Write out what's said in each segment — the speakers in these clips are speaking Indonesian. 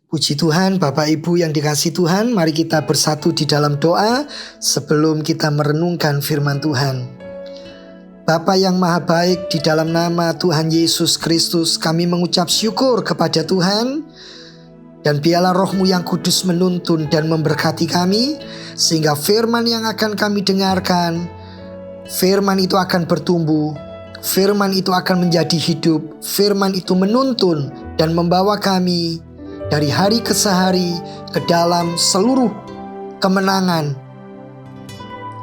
Puji Tuhan, Bapak Ibu yang dikasihi Tuhan, mari kita bersatu di dalam doa sebelum kita merenungkan firman Tuhan. Bapa yang maha baik, di dalam nama Tuhan Yesus Kristus kami mengucap syukur kepada Tuhan. Dan biarlah roh-Mu yang kudus menuntun dan memberkati kami, sehingga firman yang akan kami dengarkan, firman itu akan bertumbuh, firman itu akan menjadi hidup, firman itu menuntun dan membawa kami dari hari ke hari ke dalam seluruh kemenangan.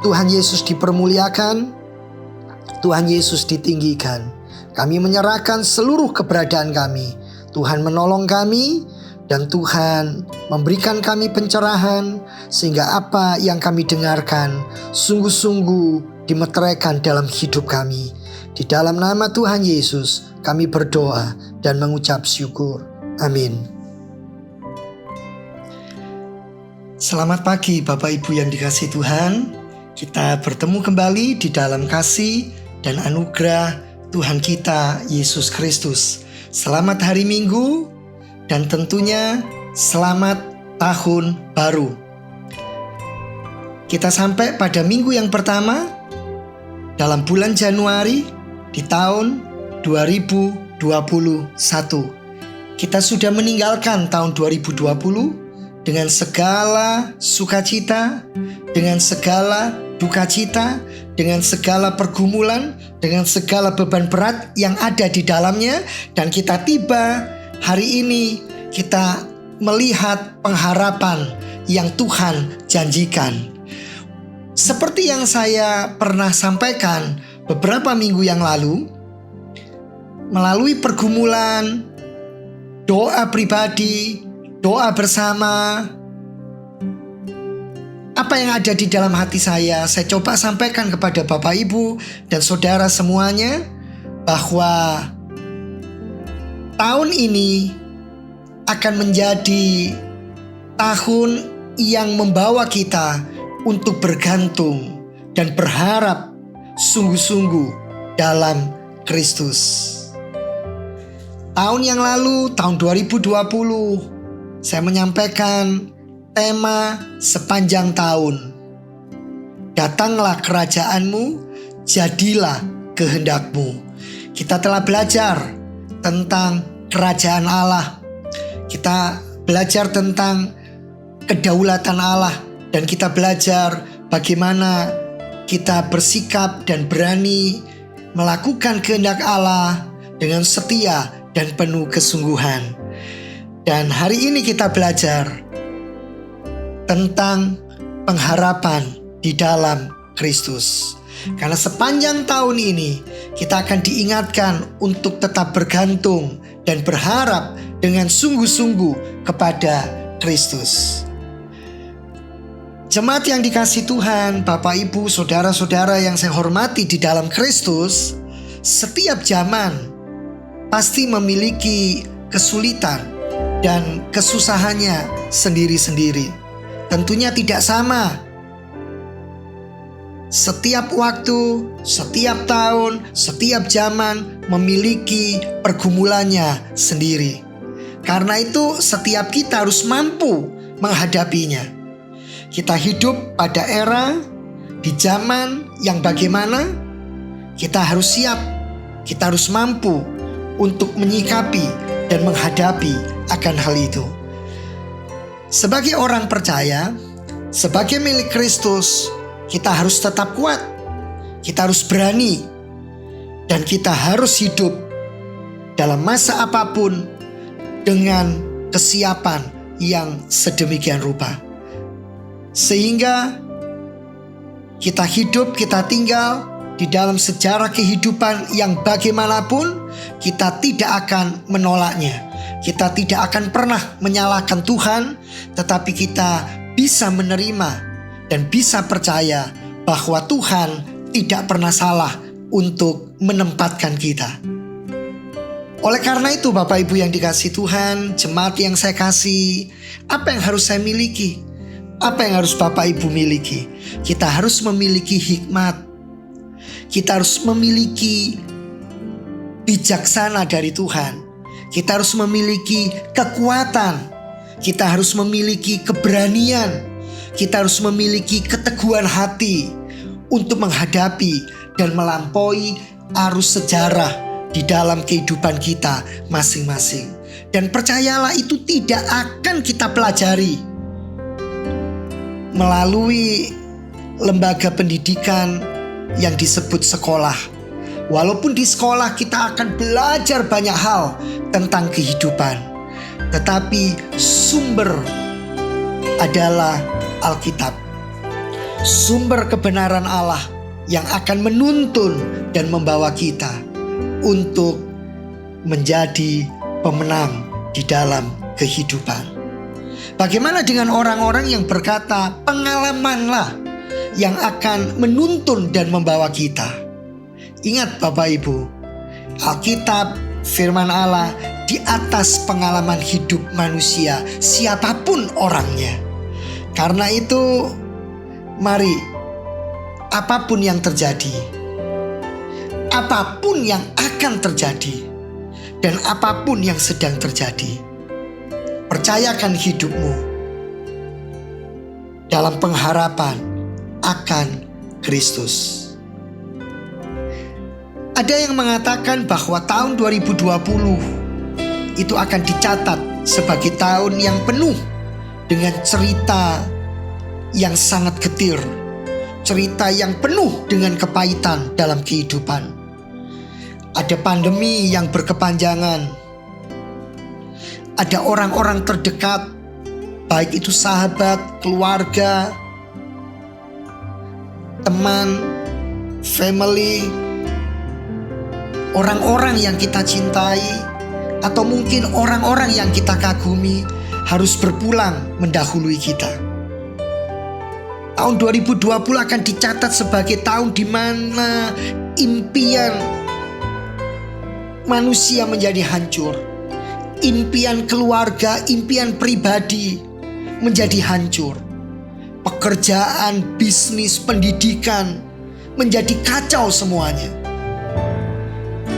Tuhan Yesus dipermuliakan, Tuhan Yesus ditinggikan. Kami menyerahkan seluruh keberadaan kami. Tuhan menolong kami dan Tuhan memberikan kami pencerahan, sehingga apa yang kami dengarkan sungguh-sungguh dimeteraikan dalam hidup kami. Di dalam nama Tuhan Yesus kami berdoa dan mengucap syukur. Amin. Selamat pagi Bapak Ibu yang dikasihi Tuhan. Kita bertemu kembali di dalam kasih dan anugerah Tuhan kita Yesus Kristus. Selamat hari Minggu dan tentunya selamat tahun baru. Kita sampai pada minggu yang pertama dalam bulan Januari di tahun 2021. Kita sudah meninggalkan tahun 2020 dengan segala sukacita, dengan segala duka cita, dengan segala pergumulan, dengan segala beban berat yang ada di dalamnya. Dan kita tiba hari ini, kita melihat pengharapan yang Tuhan janjikan. Seperti yang saya pernah sampaikan beberapa minggu yang lalu, melalui pergumulan, doa pribadi, doa bersama, apa yang ada di dalam hati saya coba sampaikan kepada Bapak Ibu dan saudara semuanya, bahwa tahun ini akan menjadi tahun yang membawa kita untuk bergantung dan berharap sungguh-sungguh dalam Kristus. Tahun yang lalu, tahun 2020, saya menyampaikan tema sepanjang tahun. Datanglah kerajaanmu, jadilah kehendakmu. Kita telah belajar tentang kerajaan Allah. Kita belajar tentang kedaulatan Allah. Dan kita belajar bagaimana kita bersikap dan berani melakukan kehendak Allah dengan setia dan penuh kesungguhan. Dan hari ini kita belajar tentang pengharapan di dalam Kristus. Karena sepanjang tahun ini kita akan diingatkan untuk tetap bergantung dan berharap dengan sungguh-sungguh kepada Kristus. Jemaat yang dikasihi Tuhan, Bapak Ibu, saudara-saudara yang saya hormati di dalam Kristus, setiap zaman pasti memiliki kesulitan dan kesusahannya sendiri-sendiri. Tentunya tidak sama. Setiap waktu, setiap tahun, setiap zaman memiliki pergumulannya sendiri. Karena itu setiap kita harus mampu menghadapinya. Kita hidup pada era di zaman yang bagaimana kita harus siap, kita harus mampu untuk menyikapi dan menghadapi akan hal itu. Sebagai orang percaya, sebagai milik Kristus, kita harus tetap kuat, kita harus berani, dan kita harus hidup dalam masa apapun dengan kesiapan yang sedemikian rupa. Sehingga kita hidup, kita tinggal di dalam sejarah kehidupan yang bagaimanapun, kita tidak akan menolaknya. Kita tidak akan pernah menyalahkan Tuhan, tetapi kita bisa menerima dan bisa percaya bahwa Tuhan tidak pernah salah untuk menempatkan kita. Oleh karena itu Bapak Ibu yang dikasihi Tuhan, jemaat yang saya kasih, apa yang harus saya miliki? Apa yang harus Bapak Ibu miliki? Kita harus memiliki hikmat. Kita harus memiliki bijaksana dari Tuhan. Kita harus memiliki kekuatan. Kita harus memiliki keberanian, kita harus memiliki keteguhan hati untuk menghadapi dan melampaui arus sejarah di dalam kehidupan kita masing-masing. Dan percayalah, itu tidak akan kita pelajari melalui lembaga pendidikan yang disebut sekolah. Walaupun di sekolah kita akan belajar banyak hal tentang kehidupan, tetapi sumber adalah Alkitab. Sumber kebenaran Allah yang akan menuntun dan membawa kita untuk menjadi pemenang di dalam kehidupan. Bagaimana dengan orang-orang yang berkata pengalamanlah yang akan menuntun dan membawa kita? Ingat Bapak Ibu, Alkitab firman Allah di atas pengalaman hidup manusia, siapapun orangnya. Karena itu mari, apapun yang terjadi, apapun yang akan terjadi, dan apapun yang sedang terjadi, percayakan hidupmu dalam pengharapan akan Kristus. Ada yang mengatakan bahwa tahun 2020 itu akan dicatat sebagai tahun yang penuh dengan cerita yang sangat getir, cerita yang penuh dengan kepahitan dalam kehidupan. Ada pandemi yang berkepanjangan, ada orang-orang terdekat, baik itu sahabat, keluarga, teman, family, orang-orang yang kita cintai, atau mungkin orang-orang yang kita kagumi harus berpulang mendahului kita. Tahun 2020 akan dicatat sebagai tahun di mana impian manusia menjadi hancur. Impian keluarga, impian pribadi menjadi hancur. Pekerjaan, bisnis, pendidikan menjadi kacau semuanya.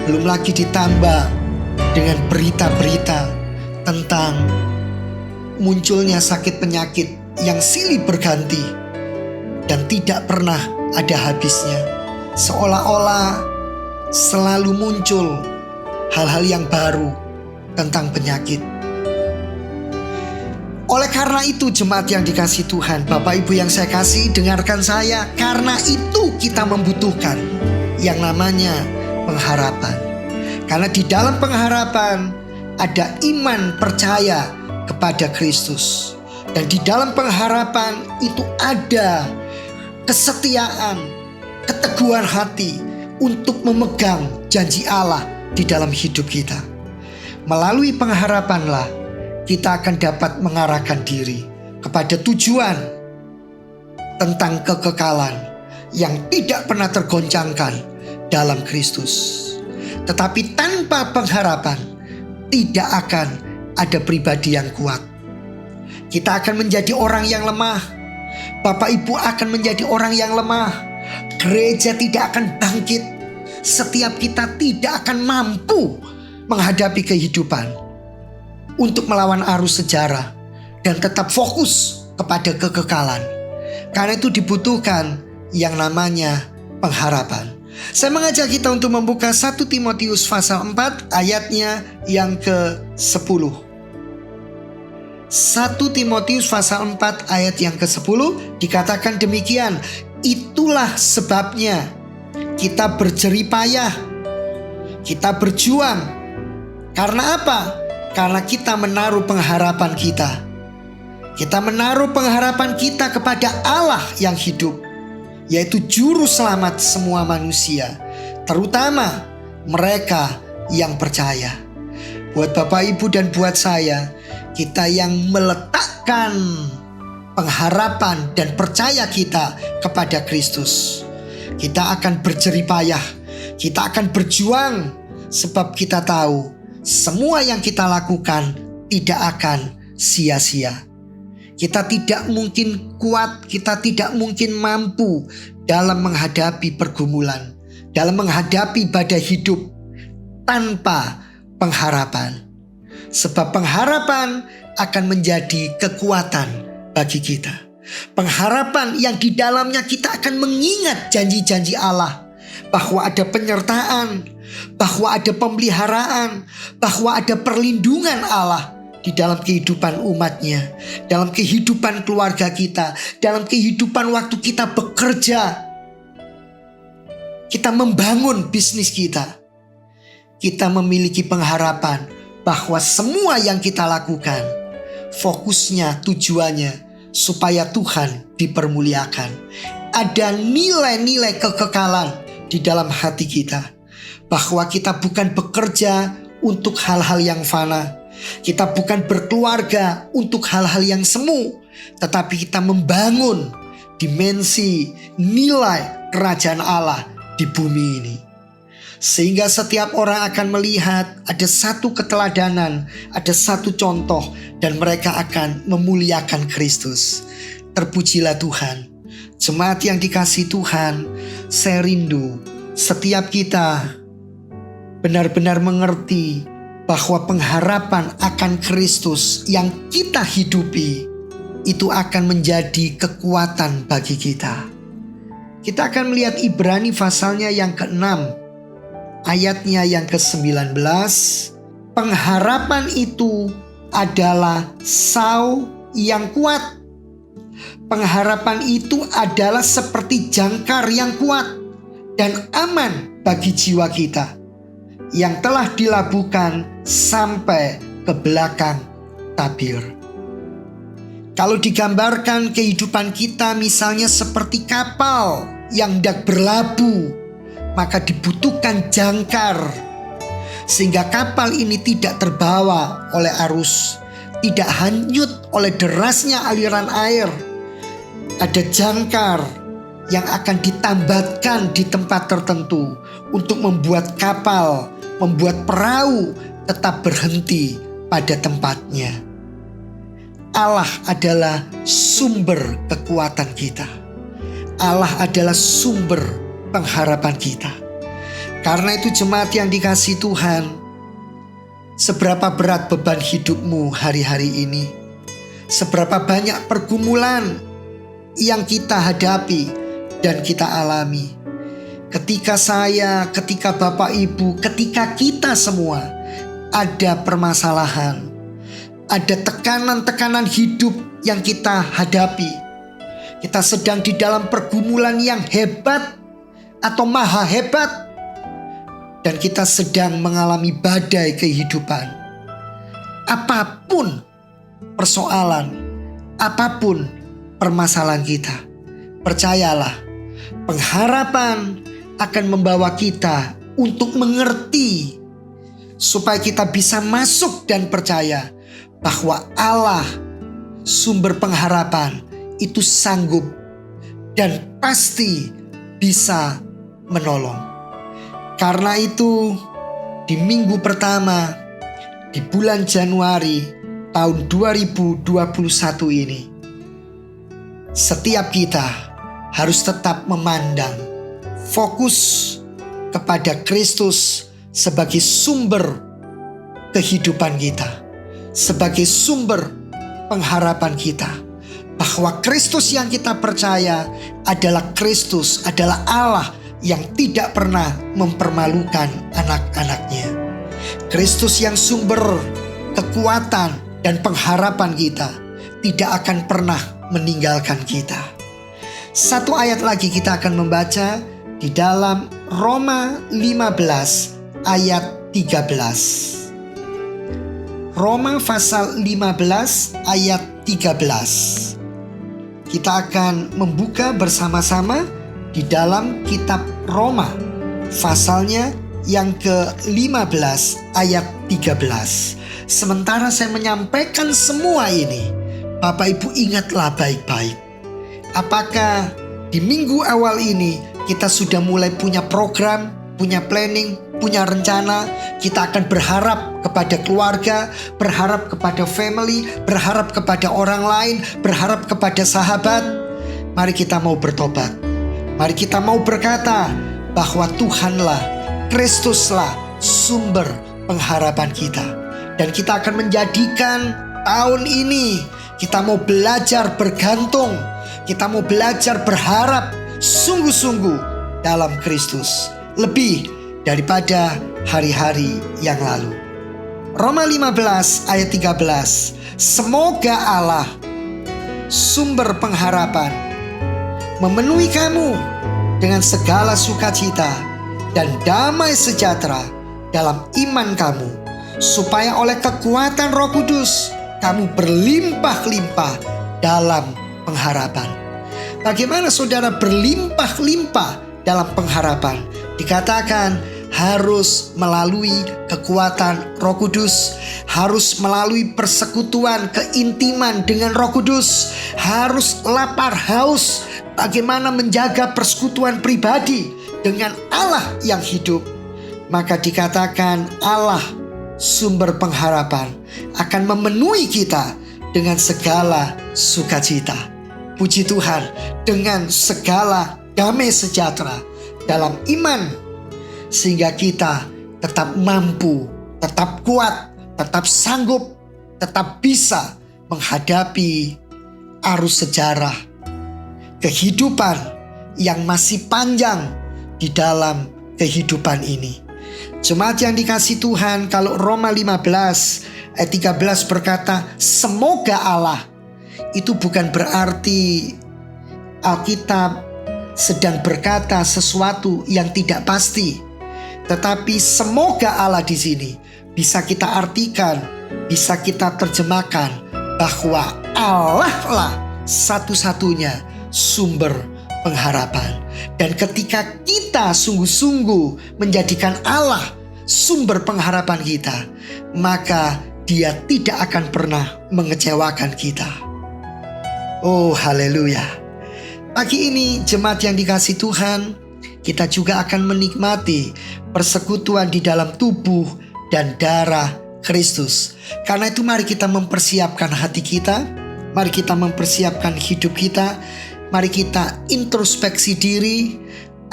Belum lagi ditambah dengan berita-berita tentang munculnya sakit penyakit yang silih berganti dan tidak pernah ada habisnya. Seolah-olah selalu muncul hal-hal yang baru tentang penyakit. Oleh karena itu, jemaat yang dikasihi Tuhan, Bapak Ibu yang saya kasih, dengarkan saya. Karena itu kita membutuhkan yang namanya pengharapan. Karena di dalam pengharapan ada iman percaya kepada Kristus. Dan di dalam pengharapan itu ada kesetiaan, keteguhan hati untuk memegang janji Allah di dalam hidup kita. Melalui pengharapanlah kita akan dapat mengarahkan diri kepada tujuan tentang kekekalan yang tidak pernah tergoncangkan dalam Kristus. Tetapi tanpa pengharapan tidak akan ada pribadi yang kuat. Kita akan menjadi orang yang lemah. Bapak Ibu akan menjadi orang yang lemah. Gereja tidak akan bangkit. Setiap kita tidak akan mampu menghadapi kehidupan untuk melawan arus sejarah dan tetap fokus kepada kekekalan. Karena itu dibutuhkan yang namanya pengharapan. Saya mengajak kita untuk membuka 1 Timotius pasal 4 ayatnya yang ke-10. 1 Timotius pasal 4 ayat yang ke-10 dikatakan demikian. Itulah sebabnya kita berjerih payah, kita berjuang. Karena apa? Karena kita menaruh pengharapan kita. Kita menaruh pengharapan kita kepada Allah yang hidup, yaitu juru selamat semua manusia, terutama mereka yang percaya. Buat Bapak Ibu dan buat saya, kita yang meletakkan pengharapan dan percaya kita kepada Kristus, kita akan berjerih payah, kita akan berjuang, sebab kita tahu semua yang kita lakukan tidak akan sia-sia. Kita tidak mungkin kuat, kita tidak mungkin mampu dalam menghadapi pergumulan, dalam menghadapi badai hidup tanpa pengharapan. Sebab pengharapan akan menjadi kekuatan bagi kita. Pengharapan yang di dalamnya kita akan mengingat janji-janji Allah, bahwa ada penyertaan, bahwa ada pemeliharaan, bahwa ada perlindungan Allah di dalam kehidupan umatnya, dalam kehidupan keluarga kita, dalam kehidupan waktu kita bekerja, kita membangun bisnis kita. Kita memiliki pengharapan bahwa semua yang kita lakukan, fokusnya, tujuannya supaya Tuhan dipermuliakan. Ada nilai-nilai kekekalan di dalam hati kita, bahwa kita bukan bekerja untuk hal-hal yang fana, kita bukan berkeluarga untuk hal-hal yang semu, tetapi kita membangun dimensi nilai kerajaan Allah di bumi ini. Sehingga setiap orang akan melihat ada satu keteladanan, ada satu contoh, dan mereka akan memuliakan Kristus. Terpujilah Tuhan. Jemaat yang dikasihi Tuhan, saya rindu setiap kita benar-benar mengerti bahwa pengharapan akan Kristus yang kita hidupi itu akan menjadi kekuatan bagi kita. Kita akan melihat Ibrani pasalnya yang ke-6, ayatnya yang ke-19. Pengharapan itu adalah sau yang kuat. Pengharapan itu adalah seperti jangkar yang kuat dan aman bagi jiwa kita, yang telah dilabuhkan sampai ke belakang tabir. Kalau digambarkan kehidupan kita misalnya seperti kapal yang hendak berlabuh, maka dibutuhkan jangkar, sehingga kapal ini tidak terbawa oleh arus, tidak hanyut oleh derasnya aliran air. Ada jangkar yang akan ditambatkan di tempat tertentu untuk membuat kapal, membuat perahu tetap berhenti pada tempatnya. Allah adalah sumber kekuatan kita. Allah adalah sumber pengharapan kita. Karena itu jemaat yang dikasihi Tuhan, seberapa berat beban hidupmu hari-hari ini, seberapa banyak pergumulan yang kita hadapi dan kita alami. Ketika saya, ketika Bapak Ibu, ketika kita semua ada permasalahan, ada tekanan-tekanan hidup yang kita hadapi. Kita sedang di dalam pergumulan yang hebat atau maha hebat, dan kita sedang mengalami badai kehidupan. Apapun persoalan, apapun permasalahan kita, percayalah, pengharapan akan membawa kita untuk mengerti, supaya kita bisa masuk dan percaya bahwa Allah, sumber pengharapan, itu sanggup dan pasti bisa menolong. Karena itu, di minggu pertama di bulan Januari tahun 2021 ini, setiap kita harus tetap memandang fokus kepada Kristus sebagai sumber kehidupan kita, sebagai sumber pengharapan kita, bahwa Kristus yang kita percaya adalah Kristus, adalah Allah yang tidak pernah mempermalukan anak-anaknya. Kristus yang sumber kekuatan dan pengharapan kita, tidak akan pernah meninggalkan kita. Satu ayat lagi kita akan membaca di dalam Roma 15 ayat 13. Roma pasal 15 ayat 13. Kita akan membuka bersama-sama di dalam kitab Roma pasalnya yang ke-15 ayat 13. Sementara saya menyampaikan semua ini, Bapak Ibu ingatlah baik-baik. Apakah di minggu awal ini kita sudah mulai punya program, punya planning, punya rencana? Kita akan berharap kepada keluarga, berharap kepada family, berharap kepada orang lain, berharap kepada sahabat. Mari kita mau bertobat. Mari kita mau berkata bahwa Tuhanlah, Kristuslah sumber pengharapan kita. Dan kita akan menjadikan tahun ini kita mau belajar bergantung, kita mau belajar berharap sungguh-sungguh dalam Kristus lebih daripada hari-hari yang lalu. Roma 15 ayat 13. Semoga Allah, sumber pengharapan, memenuhi kamu dengan segala sukacita dan damai sejahtera dalam iman kamu, supaya oleh kekuatan Roh Kudus kamu berlimpah-limpah dalam pengharapan. Bagaimana saudara berlimpah-limpah dalam pengharapan? Dikatakan harus melalui kekuatan Roh Kudus, harus melalui persekutuan keintiman dengan Roh Kudus, harus lapar haus bagaimana menjaga persekutuan pribadi dengan Allah yang hidup. Maka dikatakan Allah, sumber pengharapan, akan memenuhi kita dengan segala sukacita. Puji Tuhan, dengan segala damai sejahtera dalam iman, sehingga kita tetap mampu, tetap kuat, tetap sanggup, tetap bisa menghadapi arus sejarah kehidupan yang masih panjang di dalam kehidupan ini. Jemaat yang dikasihi Tuhan, kalau Roma 15 ayat 13 berkata semoga Allah, itu bukan berarti Alkitab sedang berkata sesuatu yang tidak pasti. Tetapi semoga Allah di sini bisa kita artikan, bisa kita terjemahkan bahwa Allah lah satu-satunya sumber pengharapan. Dan ketika kita sungguh-sungguh menjadikan Allah sumber pengharapan kita, maka Dia tidak akan pernah mengecewakan kita. Oh haleluya. Pagi ini jemaat yang dikasihi Tuhan, kita juga akan menikmati persekutuan di dalam tubuh dan darah Kristus. Karena itu mari kita mempersiapkan hati kita, mari kita mempersiapkan hidup kita, mari kita introspeksi diri,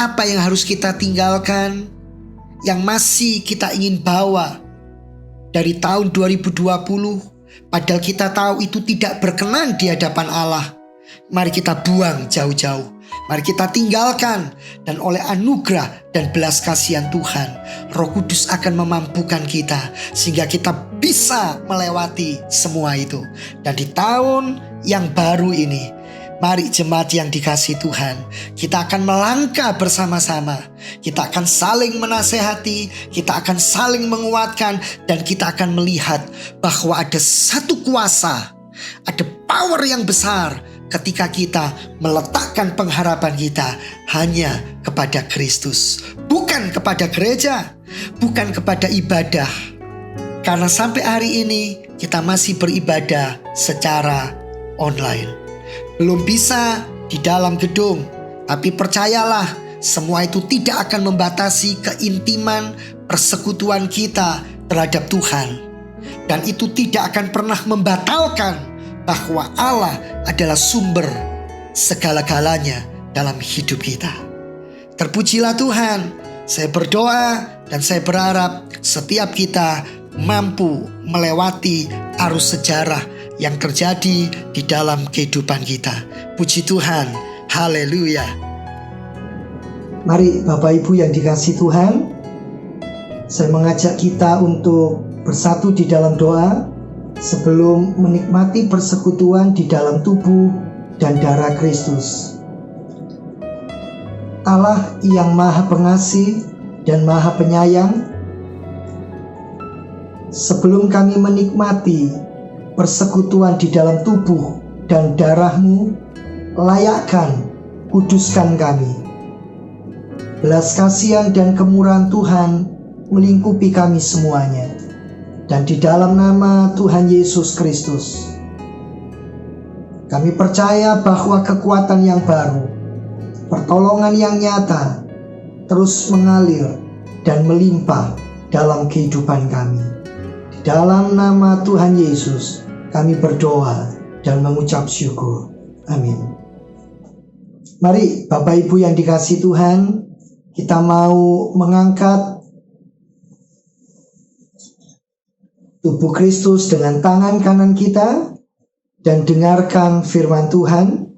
apa yang harus kita tinggalkan, yang masih kita ingin bawa dari tahun 2020, padahal kita tahu itu tidak berkenan di hadapan Allah. Mari kita buang jauh-jauh, mari kita tinggalkan, dan oleh anugerah dan belas kasihan Tuhan, Roh Kudus akan memampukan kita sehingga kita bisa melewati semua itu. Dan di tahun yang baru ini, mari jemaat yang dikasihi Tuhan, kita akan melangkah bersama-sama. Kita akan saling menasehati, kita akan saling menguatkan, dan kita akan melihat bahwa ada satu kuasa, ada power yang besar ketika kita meletakkan pengharapan kita hanya kepada Kristus, bukan kepada gereja, bukan kepada ibadah. Karena sampai hari ini kita masih beribadah secara online, belum bisa di dalam gedung. Tapi percayalah, semua itu tidak akan membatasi keintiman persekutuan kita terhadap Tuhan. Dan itu tidak akan pernah membatalkan bahwa Allah adalah sumber segala-galanya dalam hidup kita. Terpujilah Tuhan. Saya berdoa dan saya berharap setiap kita mampu melewati arus sejarah yang terjadi di dalam kehidupan kita. Puji Tuhan. Haleluya. Mari Bapak Ibu yang dikasihi Tuhan, saya mengajak kita untuk bersatu di dalam doa sebelum menikmati persekutuan di dalam tubuh dan darah Kristus. Allah yang Maha Pengasih dan Maha Penyayang, sebelum kami menikmati persekutuan di dalam tubuh dan darah-Mu, layakkan, kuduskan kami. Belas kasihan dan kemurahan Tuhan melingkupi kami semuanya. Dan di dalam nama Tuhan Yesus Kristus, kami percaya bahwa kekuatan yang baru, pertolongan yang nyata, terus mengalir dan melimpah dalam kehidupan kami. Di dalam nama Tuhan Yesus, kami berdoa dan mengucap syukur. Amin. Mari Bapak Ibu yang dikasihi Tuhan, kita mau mengangkat tubuh Kristus dengan tangan kanan kita dan dengarkan firman Tuhan.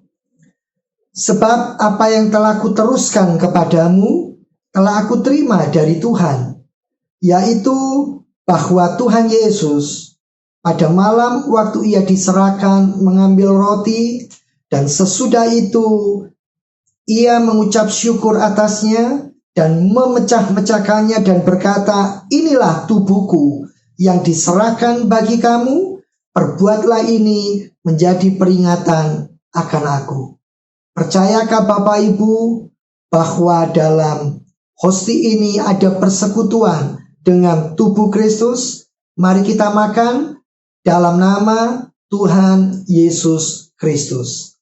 Sebab apa yang telah kuteruskan kepadamu telah aku terima dari Tuhan, yaitu bahwa Tuhan Yesus pada malam waktu ia diserahkan mengambil roti, dan sesudah itu ia mengucap syukur atasnya dan memecah-mecahkannya dan berkata, "Inilah tubuhku yang diserahkan bagi kamu, perbuatlah ini menjadi peringatan akan aku." Percayakah Bapak Ibu bahwa dalam hosti ini ada persekutuan dengan tubuh Kristus? Mari kita makan dalam nama Tuhan Yesus Kristus.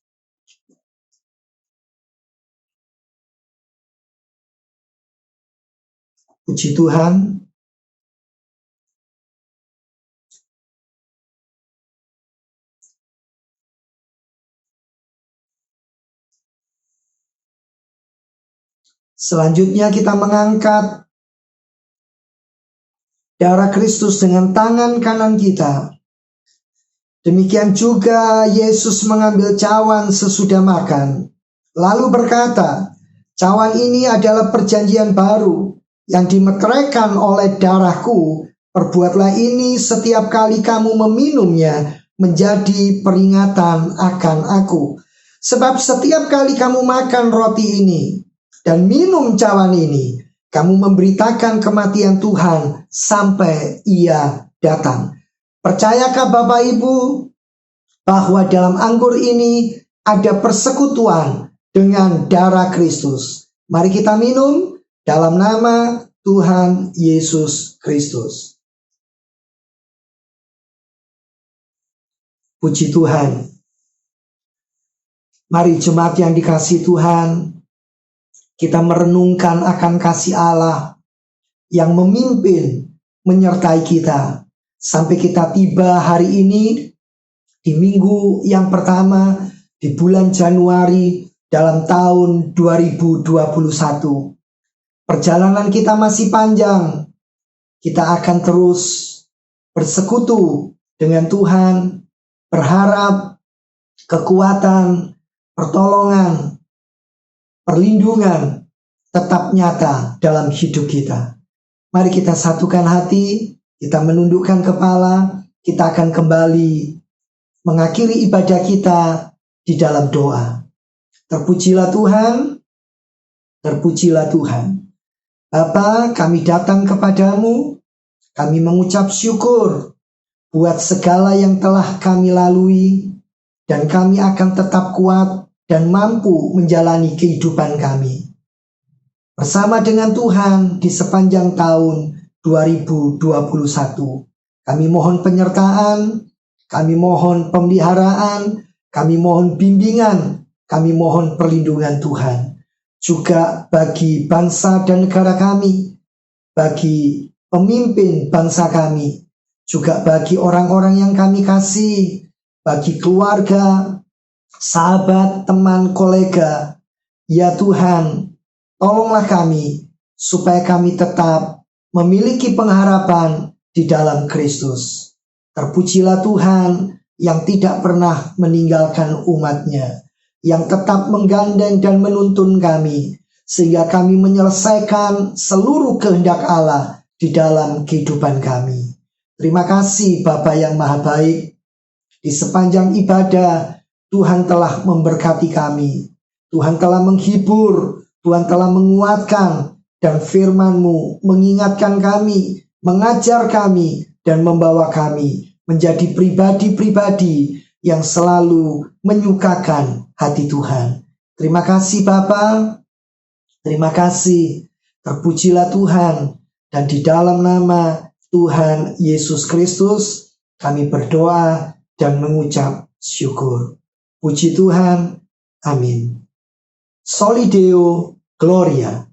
Puji Tuhan. Selanjutnya kita mengangkat darah Kristus dengan tangan kanan kita. Demikian juga Yesus mengambil cawan sesudah makan, lalu berkata, "Cawan ini adalah perjanjian baru yang dimeteraikan oleh darahku. Perbuatlah ini setiap kali kamu meminumnya menjadi peringatan akan aku. Sebab setiap kali kamu makan roti ini dan minum cawan ini, kamu memberitakan kematian Tuhan sampai ia datang." Percayakah Bapak Ibu bahwa dalam anggur ini ada persekutuan dengan darah Kristus? Mari kita minum dalam nama Tuhan Yesus Kristus. Puji Tuhan. Mari jemaat yang dikasihi Tuhan, kita merenungkan akan kasih Allah yang memimpin, menyertai kita sampai kita tiba hari ini di minggu yang pertama di bulan Januari dalam tahun 2021. Perjalanan kita masih panjang. Kita akan terus bersekutu dengan Tuhan, berharap kekuatan, pertolongan, perlindungan tetap nyata dalam hidup kita. Mari kita satukan hati, kita menundukkan kepala, kita akan kembali mengakhiri ibadah kita di dalam doa. Terpujilah Tuhan, terpujilah Tuhan. Bapa, kami datang kepadamu, kami mengucap syukur buat segala yang telah kami lalui, dan kami akan tetap kuat dan mampu menjalani kehidupan kami bersama dengan Tuhan di sepanjang tahun 2021. Kami mohon penyertaan, kami mohon pemeliharaan, kami mohon bimbingan, kami mohon perlindungan Tuhan. Juga bagi bangsa dan negara kami, bagi pemimpin bangsa kami, juga bagi orang-orang yang kami kasih, bagi keluarga, sahabat, teman, kolega. Ya Tuhan, tolonglah kami supaya kami tetap memiliki pengharapan di dalam Kristus. Terpujilah Tuhan yang tidak pernah meninggalkan umatnya, yang tetap menggandeng dan menuntun kami, sehingga kami menyelesaikan seluruh kehendak Allah di dalam kehidupan kami. Terima kasih Bapa yang Maha Baik. Di sepanjang ibadah, Tuhan telah memberkati kami. Tuhan telah menghibur, Tuhan telah menguatkan, dan firman-Mu mengingatkan kami, mengajar kami, dan membawa kami menjadi pribadi-pribadi yang selalu menyukakan hati Tuhan. Terima kasih Bapa, terima kasih. Terpujilah Tuhan, dan di dalam nama Tuhan Yesus Kristus kami berdoa dan mengucap syukur. Puji Tuhan, amin. Soli Deo Gloria.